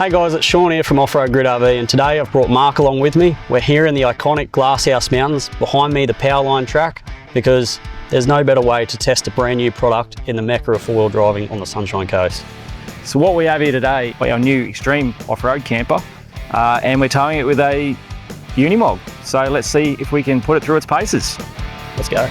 Hey guys, it's Shaun here from Off-Road Grid RV, and today I've brought Mark along with me. We're here in the iconic Glasshouse Mountains, behind me the Powerline track, because there's no better way to test a brand new product in the mecca of four-wheel driving on the Sunshine Coast. So what we have here today, our new extreme off-road camper, and we're towing it with a Unimog. So let's see if we can put it through its paces. Let's go.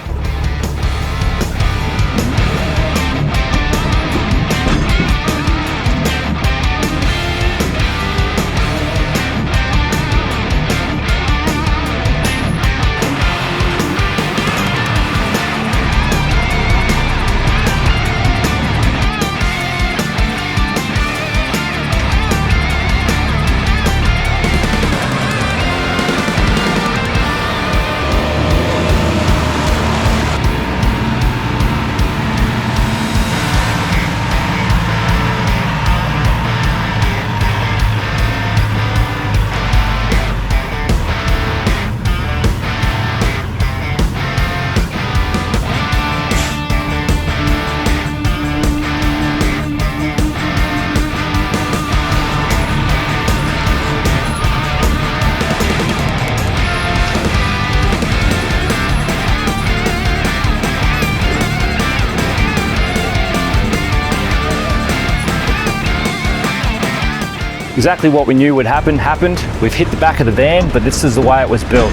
Exactly what we knew would happen, happened. We've hit the back of the van, but this is the way it was built.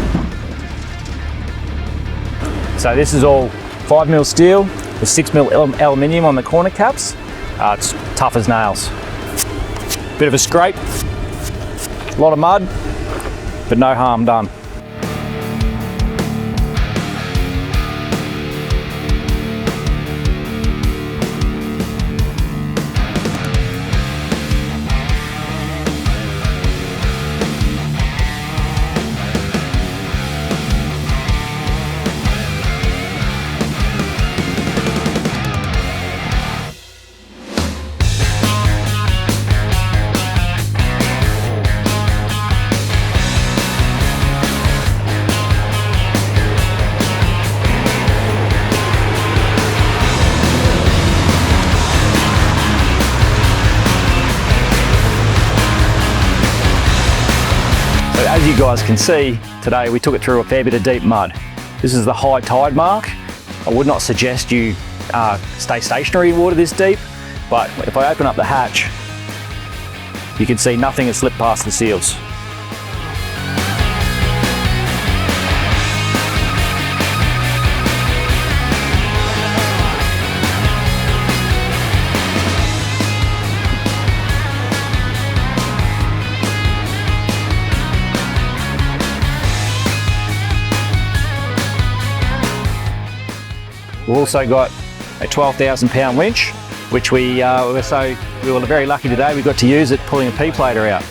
So this is all 5mm steel with 6mm aluminium on the corner caps. It's tough as nails. Bit of a scrape, a lot of mud, but no harm done. As you guys can see, today we took it through a fair bit of deep mud. This is the high tide mark. I would not suggest you stay stationary in water this deep, but if I open up the hatch, you can see nothing has slipped past the seals. We've also got a 12,000 pound winch, which we were very lucky today. We got to use it pulling a P-plater out.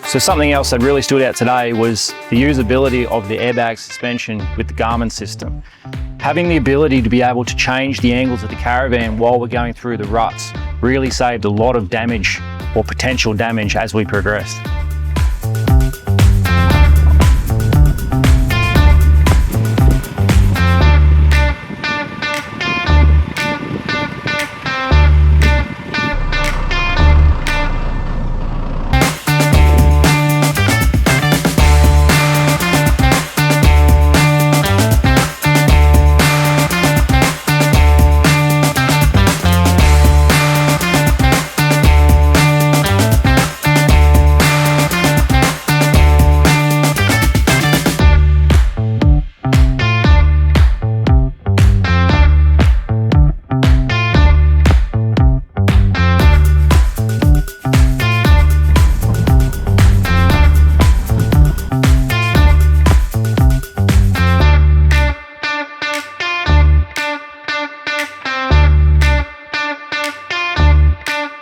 So something else that really stood out today was the usability of the airbag suspension with the Garmin system. Having the ability to be able to change the angles of the caravan while we're going through the ruts really saved a lot of damage or potential damage as we progressed.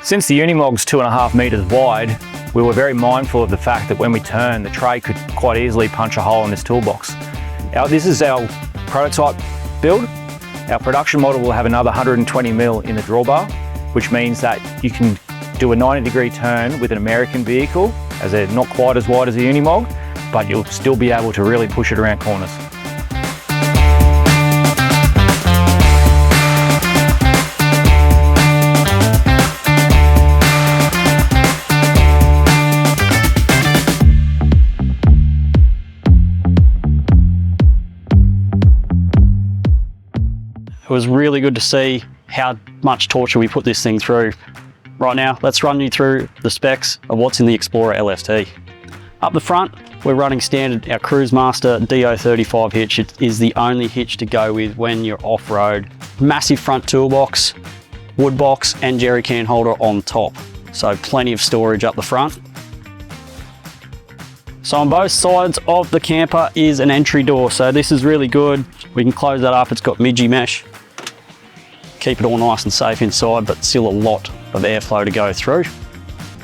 Since the Unimog's 2.5 meters wide, we were very mindful of the fact that when we turn, the tray could quite easily punch a hole in this toolbox. This is our prototype build. Our production model will have another 120mm in the drawbar, which means that you can do a 90-degree turn with an American vehicle, as they're not quite as wide as a Unimog, but you'll still be able to really push it around corners. It was really good to see how much torture we put this thing through. Right now, let's run you through the specs of what's in the Explorer LST. Up the front, we're running standard, our Cruise Master DO35 hitch. It is the only hitch to go with when you're off-road. Massive front toolbox, wood box and jerry can holder on top. So plenty of storage up the front. So on both sides of the camper is an entry door. So this is really good. We can close that up. It's got midgie mesh. Keep it all nice and safe inside, but still a lot of airflow to go through.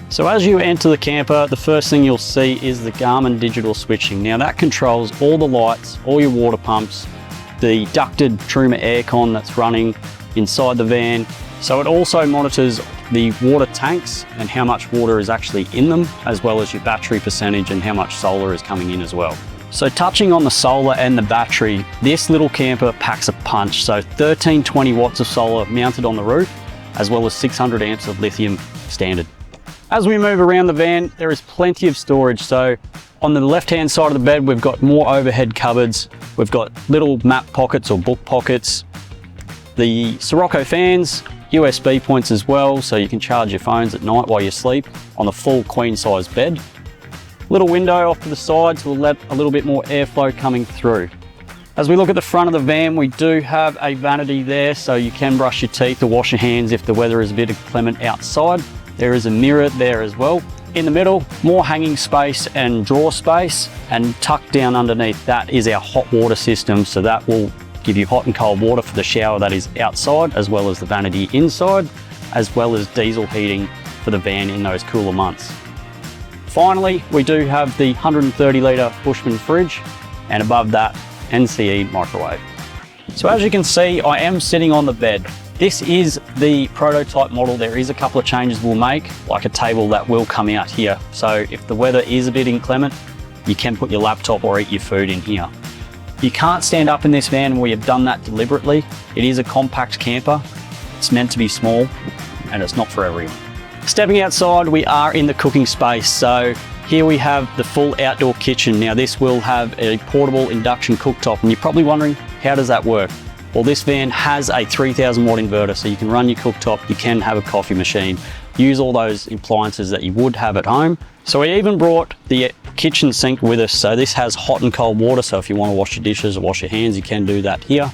So as you enter the camper, the first thing you'll see is the Garmin digital switching. Now that controls all the lights, all your water pumps, the ducted Truma aircon that's running inside the van. So it also monitors the water tanks and how much water is actually in them, as well as your battery percentage and how much solar is coming in as well. So touching on the solar and the battery, this little camper packs a punch. So 1320 watts of solar mounted on the roof, as well as 600 amps of lithium standard. As we move around the van, there is plenty of storage. So on the left-hand side of the bed, we've got more overhead cupboards. We've got little map pockets or book pockets. The Sirocco fans, USB points as well, so you can charge your phones at night while you sleep on the full queen-size bed. Little window off to the side to let a little bit more airflow coming through. As we look at the front of the van, we do have a vanity there, so you can brush your teeth or wash your hands if the weather is a bit inclement outside. There is a mirror there as well. In the middle, more hanging space and drawer space, and tucked down underneath that is our hot water system, so that will give you hot and cold water for the shower that is outside, as well as the vanity inside, as well as diesel heating for the van in those cooler months. Finally, we do have the 130 litre Bushman fridge, and above that, NCE microwave. So as you can see, I am sitting on the bed. This is the prototype model. There is a couple of changes we'll make, like a table that will come out here. So if the weather is a bit inclement, you can put your laptop or eat your food in here. You can't stand up in this van, and we have done that deliberately. It is a compact camper. It's meant to be small, and it's not for everyone. Stepping outside, we are in the cooking space. So here we have the full outdoor kitchen. Now this will have a portable induction cooktop, and you're probably wondering, how does that work? Well, this van has a 3000 watt inverter, so you can run your cooktop, you can have a coffee machine, use all those appliances that you would have at home. So we even brought the kitchen sink with us. So this has hot and cold water, so if you want to wash your dishes or wash your hands, you can do that here.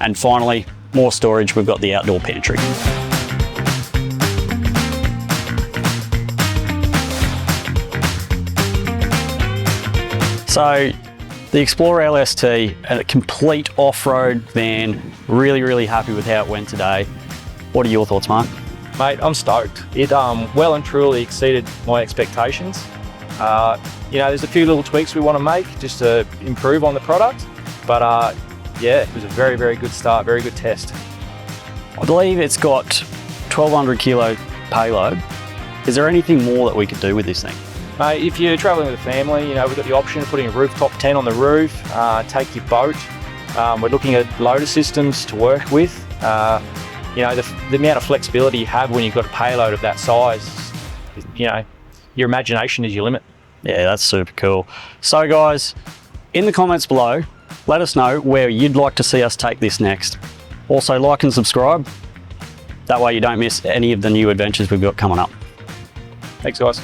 And finally, more storage, we've got the outdoor pantry. So the Explorer LST, a complete off-road van. Really, really happy with how it went today. What are your thoughts, Mark? Mate, I'm stoked. It well and truly exceeded my expectations. You know, there's a few little tweaks we want to make just to improve on the product, but yeah, it was a very, very good start, very good test. I believe it's got 1200 kilo payload. Is there anything more that we could do with this thing? Mate, if you're traveling with a family, you know, we've got the option of putting a rooftop tent on the roof, take your boat. We're looking at loader systems to work with. You know, the amount of flexibility you have when you've got a payload of that size, you know, your imagination is your limit. Yeah, that's super cool. So guys, in the comments below, let us know where you'd like to see us take this next. Also like and subscribe. That way you don't miss any of the new adventures we've got coming up. Thanks guys.